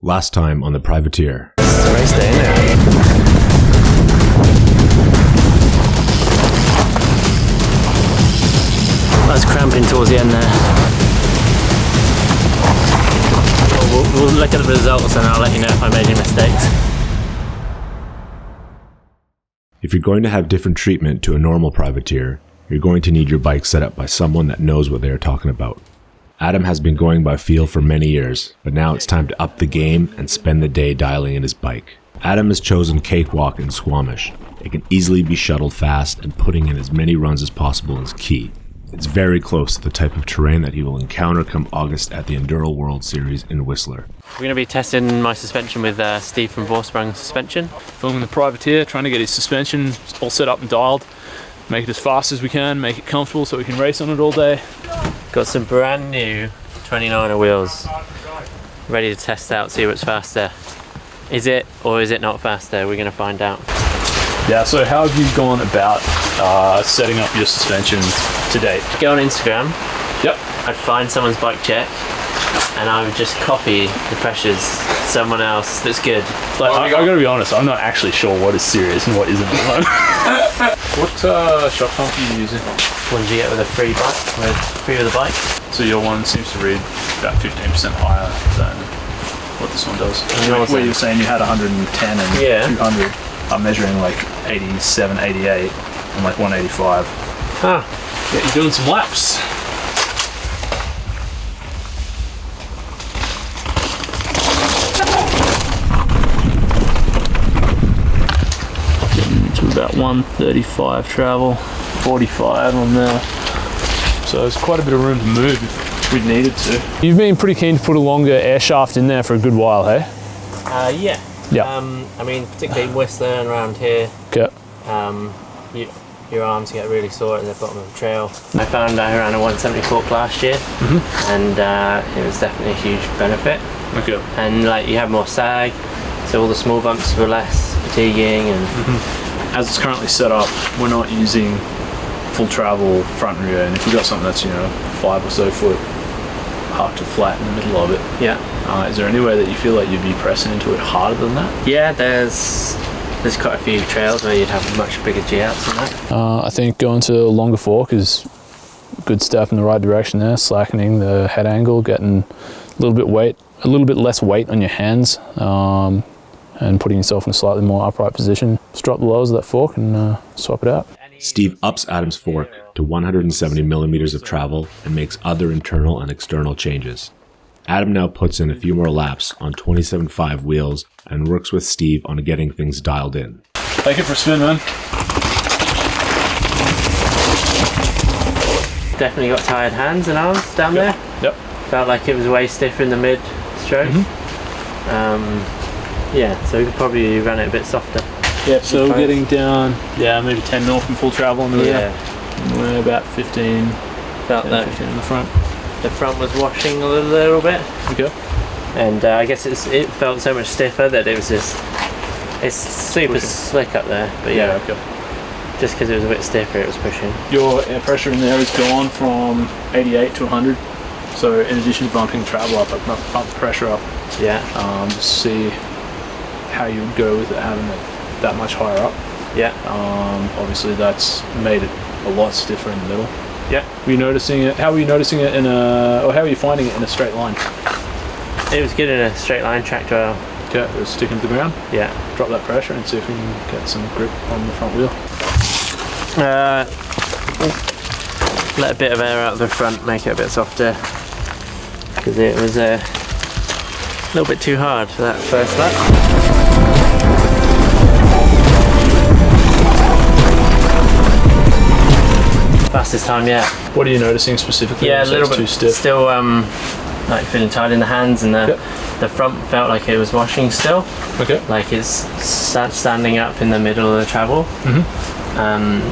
Last time on the Privateer. It's a race day, isn't it? I was cramping towards the end there. We'll look at the results and I'll let you know if I made any mistakes. If you're going to have different treatment to a normal Privateer, you're going to need your bike set up by someone that knows what they are talking about. Adam has been going by feel for many years, but now it's time to up the game and spend the day dialing in his bike. Adam has chosen Cakewalk in Squamish. It can easily be shuttled fast, and putting in as many runs as possible is key. It's very close to the type of terrain that he will encounter come August at the Enduro World Series in Whistler. We're going to be testing my suspension with Steve from Vorsprung suspension. Filming the Privateer, trying to get his suspension all set up and dialed. Make it as fast as we can, make it comfortable so we can race on it all day. Got some brand new 29er wheels ready to test out, see what's faster. Is it or is it not faster? We're going to find out. Yeah, so how have you gone about setting up your suspension to date? Go on Instagram. Yep. I'd find someone's bike check and I would just copy the pressures someone else that's good. Like, I gotta be honest, I'm not actually sure what is serious and what isn't. What shock pump are you using? What did you get with a free with a bike? So your one seems to read about 15% higher than what this one does. Where you were saying you had 110 and 200. I'm measuring like 87, 88. I'm like 185. Ah. Yeah, you're doing some laps. About 135 travel, 45 on there. So there's quite a bit of room to move if we needed to. You've been pretty keen to put a longer air shaft in there for a good while, hey? Yeah. I mean, particularly in Whistler and around here. Okay. Your arms get really sore at the bottom of the trail. I found I ran a 174 last year, and it was definitely a huge benefit. Okay. And like you have more sag, so all the small bumps were less fatiguing and. As it's currently set up, we're not using full travel front and rear, and if we've got something that's 5 or so foot hard to flat in the middle of it, is there any way that you feel like you'd be pressing into it harder than that? Yeah, there's quite a few trails where you'd have much bigger G-outs than that. I think going to a longer fork is a good step in the right direction there, slackening the head angle, getting a little bit less weight on your hands. And putting yourself in a slightly more upright position. Just drop the lowers of that fork and swap it out. Steve ups Adam's fork to 170 millimeters of travel and makes other internal and external changes. Adam now puts in a few more laps on 27.5 wheels and works with Steve on getting things dialed in. Take it for a spin, man. Definitely got tired hands and arms down there. Yep. Felt like it was way stiffer in the mid-stroke. Yeah, so we could probably run it a bit softer. Yeah, so we're getting down, maybe 10 mil from full travel on the rear. Yeah. We're about 15. Felt 10, that 15 in the front. The front was washing a little bit. Okay. And I guess it felt so much stiffer that it was just, it's super slick up there. But yeah, okay. Just because it was a bit stiffer, it was pushing. Your air pressure in there has gone from 88 to 100. So in addition to bumping travel up, I bump the pressure up. Yeah. Just see how you would go with it having it that much higher up. Yeah. Obviously that's made it a lot stiffer in the middle. Yeah. Were you noticing it? How were you noticing it how are you finding it in a straight line? It was good in a straight line, tracked well. Okay, it was sticking to the ground. Yeah. Drop that pressure and see if we can get some grip on the front wheel. Let a bit of air out of the front, make it a bit softer. Because it was a little bit too hard for that first lap. Fastest time yet. What are you noticing specifically? Yeah, a little bit too stiff. still like feeling tight in the hands, and the front felt like it was washing still. Okay. Like it's standing up in the middle of the travel. And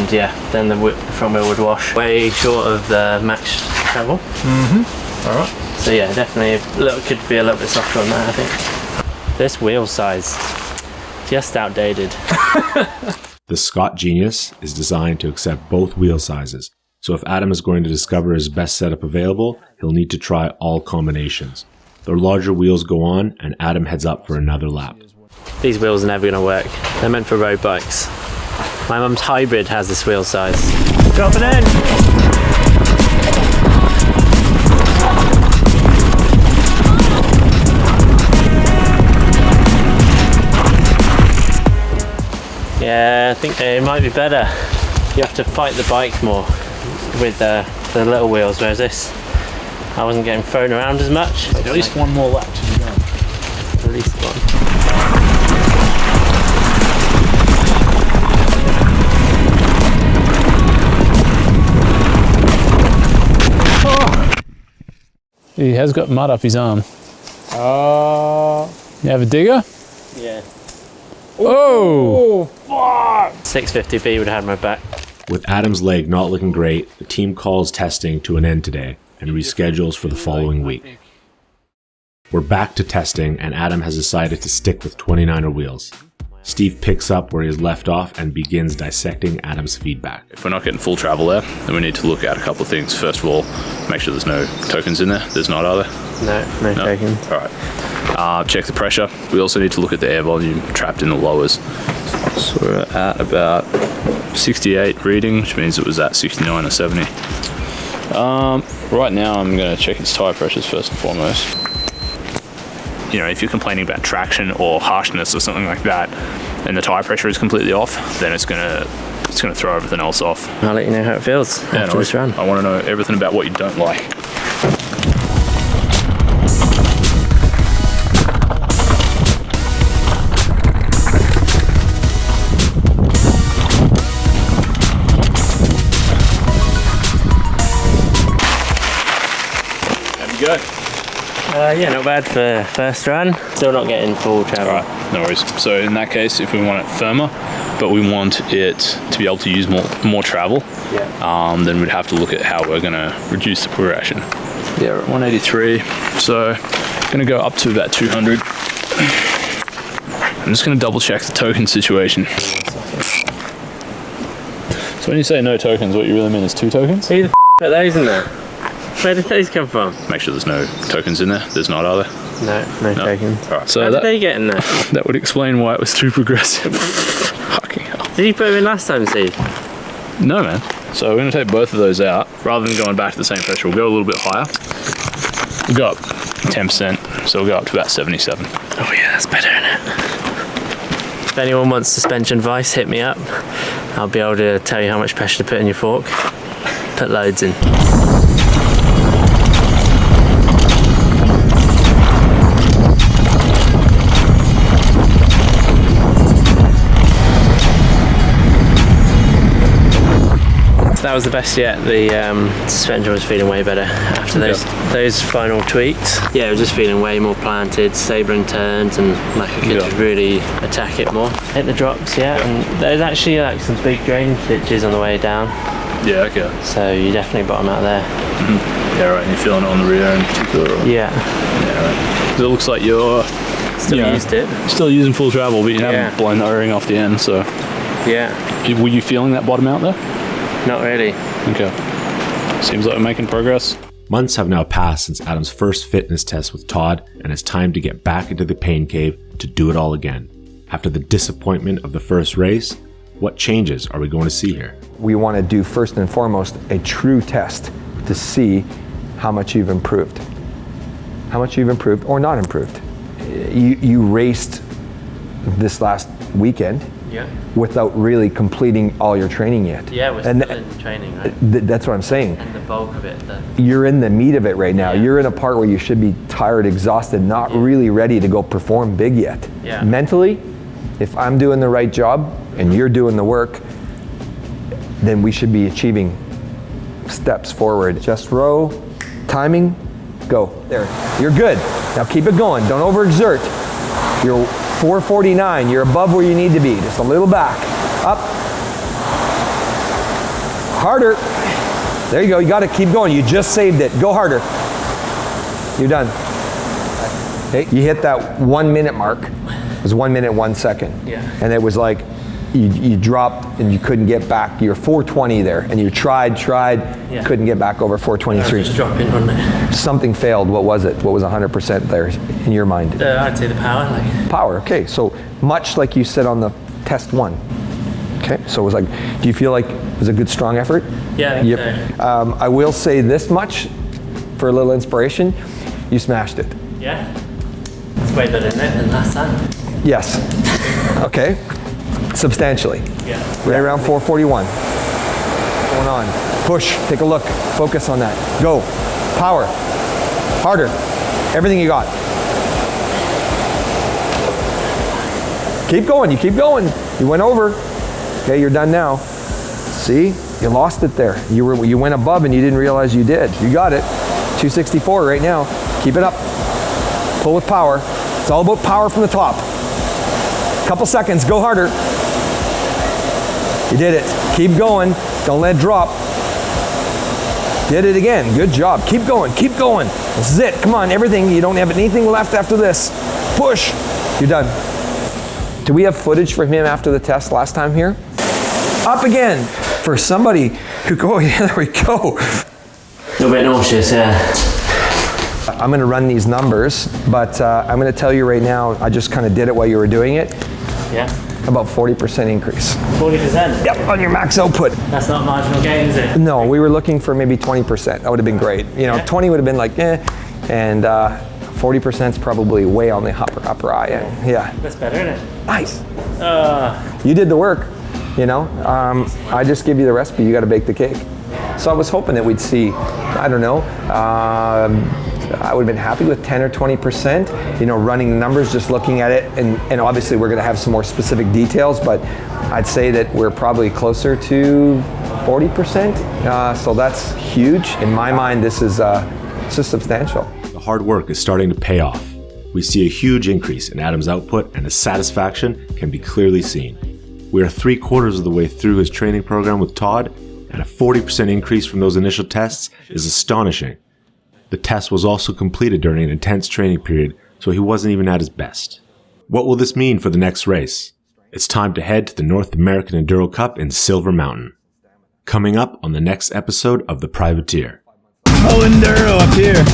then the front wheel would wash way short of the max travel. Alright. So yeah, definitely could be a little bit softer on that, I think. This wheel size, just outdated. The Scott Genius is designed to accept both wheel sizes, so if Adam is going to discover his best setup available, he'll need to try all combinations. The larger wheels go on, and Adam heads up for another lap. These wheels are never going to work. They're meant for road bikes. My mum's hybrid has this wheel size. Drop it in! Yeah, I think it might be better. You have to fight the bike more with the little wheels, whereas this, I wasn't getting thrown around as much. At least one more lap to be done. At least one. He has got mud up his arm. You have a digger? Yeah. Oh! Fuck! 650B would have had my back. With Adam's leg not looking great, the team calls testing to an end today and reschedules for the following week. We're back to testing, and Adam has decided to stick with 29er wheels. Steve picks up where he has left off and begins dissecting Adam's feedback. If we're not getting full travel there, then we need to look at a couple of things. First of all, make sure there's no tokens in there. There's not, are there? No tokens. All right. Check the pressure. We also need to look at the air volume trapped in the lowers. So we're at about 68 reading, which means it was at 69 or 70. Right now I'm going to check its tyre pressures first and foremost. You know, if you're complaining about traction or harshness or something like that, and the tyre pressure is completely off, then it's gonna throw everything else off. I'll let you know how it feels after this run. I want to know everything about what you don't like. How'd you go? Yeah, not bad for first run. Still not getting full travel. Alright, no worries. So in that case, if we want it firmer, but we want it to be able to use more travel, then we'd have to look at how we're going to reduce the progression. Yeah, we're at 183, so going to go up to about 200. I'm just going to double check the token situation. So when you say no tokens, what you really mean is 2 tokens? Who the f*** put those in there? Where did those come from? Make sure there's no tokens in there. There's not, are there? No tokens. All right. So how did they get in there? That would explain why it was too progressive. Fucking hell. Did you put them in last time, Steve? No, man. So we're going to take both of those out. Rather than going back to the same pressure, we'll go a little bit higher. We'll go up 10%, so we'll go up to about 77. Oh yeah, that's better, isn't it? If anyone wants suspension advice, hit me up. I'll be able to tell you how much pressure to put in your fork. Put loads in. That was the best yet. The suspension was feeling way better after those final tweaks. Yeah, it was just feeling way more planted, stable in turns, and like I could just really attack it more. Hit the drops, and there's actually like some big drainage ditches on the way down. Yeah, okay. So you definitely bottom out there. Mm-hmm. Yeah, right. And you're feeling it on the rear in particular? Or? Yeah. Yeah, right. Because it looks like you're still using full travel, but you haven't blown the O-ring off the end. So yeah. Were you feeling that bottom out there? Not really. Okay. Seems like we're making progress. Months have now passed since Adam's first fitness test with Todd, and it's time to get back into the pain cave to do it all again. After the disappointment of the first race, what changes are we going to see here? We want to do first and foremost a true test to see how much you've improved. How much you've improved or not improved. You raced this last weekend without really completing all your training yet. Yeah, we're still in training, right? That's what I'm saying. And the bulk of it. You're in the meat of it right now. Yeah. You're in a part where you should be tired, exhausted, not really ready to go perform big yet. Yeah. Mentally, if I'm doing the right job and you're doing the work, then we should be achieving steps forward. Just row, timing, go. There, you're good. Now keep it going, don't overexert. You're 449, you're above where you need to be. Just a little back, up. Harder. There you go, you gotta keep going. You just saved it, go harder. You're done. Okay. You hit that 1 minute mark. It was 1 minute, 1 second. Yeah. And it was like, you dropped and you couldn't get back. You're 420 there, and you tried, couldn't get back over 423. Just drop in, wasn't it? Something failed. What was it? What was 100% there in your mind? I'd say the power. Power. Okay, so much like you said on the test 1. Okay, so it was like, do you feel like it was a good, strong effort? Yeah, I think so. I will say this much for a little inspiration. You smashed it. Yeah? It's way better than last time. Yes. Okay. Substantially. Yeah. Right around 441. Going on. Push. Take a look. Focus on that. Go. Power. Harder. Everything you got. Keep going. You keep going. You went over. Okay, you're done now. See? You lost it there. You went above and you didn't realize you did. You got it. 264 right now. Keep it up. Pull with power. It's all about power from the top. Couple seconds. Go harder. You did it. Keep going. Don't let it drop. Did it again. Good job. Keep going. Keep going. This is it. Come on. Everything. You don't have anything left after this. Push. You're done. Do we have footage for him after the test last time here? Up again. For somebody who go, yeah, there we go. A little bit nauseous, yeah. I'm going to run these numbers, but I'm going to tell you right now, I just kind of did it while you were doing it. Yeah. About 40% increase. 40%? Yep, on your max output. That's not marginal gain, is it? No, we were looking for maybe 20%. That would have been great. You know, 20 would have been like, eh, and 40% is probably way on the upper eye. Yeah. That's better, isn't it? Nice. You did the work, you know. I just give you the recipe. You got to bake the cake. So I was hoping that we'd see, I don't know, I would have been happy with 10 or 20%, you know, running the numbers, just looking at it, and obviously we're going to have some more specific details, but I'd say that we're probably closer to 40%, so that's huge. In my mind, this is substantial. The hard work is starting to pay off. We see a huge increase in Adam's output, and his satisfaction can be clearly seen. We are 3/4 of the way through his training program with Todd, and a 40% increase from those initial tests is astonishing. The test was also completed during an intense training period, so he wasn't even at his best. What will this mean for the next race? It's time to head to the North American Enduro Cup in Silver Mountain. Coming up on the next episode of The Privateer. Oh, Enduro up here.